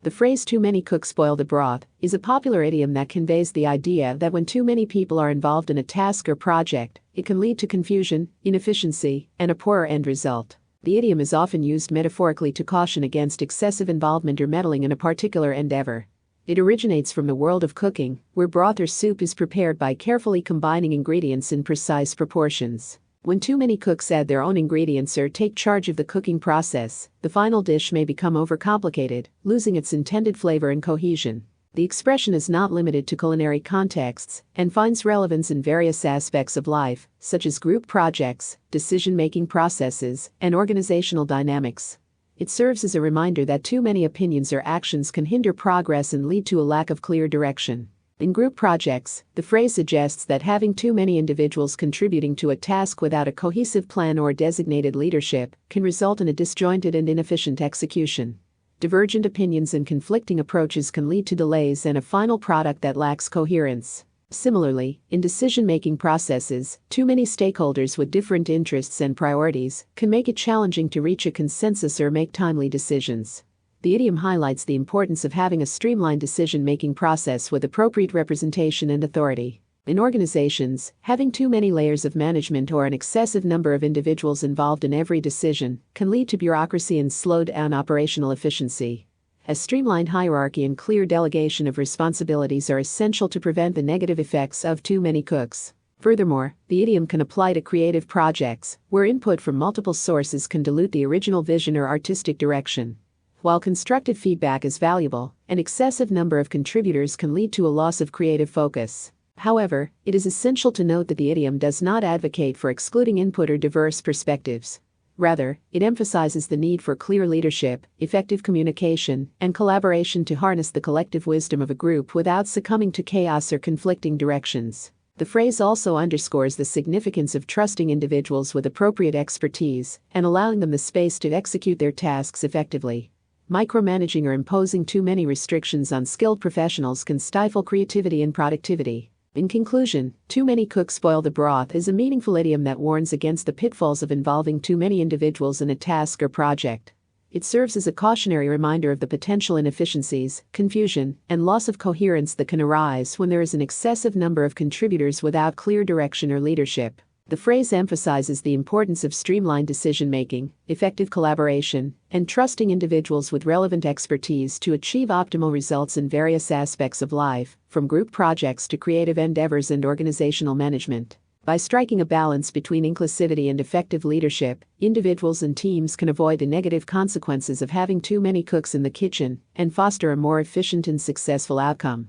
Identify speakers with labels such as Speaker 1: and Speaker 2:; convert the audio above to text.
Speaker 1: The phrase "too many cooks spoil the broth" is a popular idiom that conveys the idea that when too many people are involved in a task or project, it can lead to confusion, inefficiency, and a poorer end result. The idiom is often used metaphorically to caution against excessive involvement or meddling in a particular endeavor. It originates from the world of cooking, where broth or soup is prepared by carefully combining ingredients in precise proportions. When too many cooks add their own ingredients or take charge of the cooking process, the final dish may become overcomplicated, losing its intended flavor and cohesion. The expression is not limited to culinary contexts and finds relevance in various aspects of life, such as group projects, decision-making processes, and organizational dynamics. It serves as a reminder that too many opinions or actions can hinder progress and lead to a lack of clear direction. In group projects, the phrase suggests that having too many individuals contributing to a task without a cohesive plan or designated leadership can result in a disjointed and inefficient execution. Divergent opinions and conflicting approaches can lead to delays and a final product that lacks coherence. Similarly, in decision-making processes, too many stakeholders with different interests and priorities can make it challenging to reach a consensus or make timely decisions. The idiom highlights the importance of having a streamlined decision-making process with appropriate representation and authority. In organizations, having too many layers of management or an excessive number of individuals involved in every decision can lead to bureaucracy and slow down operational efficiency. A streamlined hierarchy and clear delegation of responsibilities are essential to prevent the negative effects of too many cooks. Furthermore, the idiom can apply to creative projects, where input from multiple sources can dilute the original vision or artistic direction. While constructive feedback is valuable, an excessive number of contributors can lead to a loss of creative focus. However, it is essential to note that the idiom does not advocate for excluding input or diverse perspectives. Rather, it emphasizes the need for clear leadership, effective communication, and collaboration to harness the collective wisdom of a group without succumbing to chaos or conflicting directions. The phrase also underscores the significance of trusting individuals with appropriate expertise and allowing them the space to execute their tasks effectively. Micromanaging or imposing too many restrictions on skilled professionals can stifle creativity and productivity. In conclusion, "too many cooks spoil the broth" is a meaningful idiom that warns against the pitfalls of involving too many individuals in a task or project. It serves as a cautionary reminder of the potential inefficiencies, confusion, and loss of coherence that can arise when there is an excessive number of contributors without clear direction or leadership. The phrase emphasizes the importance of streamlined decision-making, effective collaboration, and trusting individuals with relevant expertise to achieve optimal results in various aspects of life, from group projects to creative endeavors and organizational management. By striking a balance between inclusivity and effective leadership, individuals and teams can avoid the negative consequences of having too many cooks in the kitchen and foster a more efficient and successful outcome.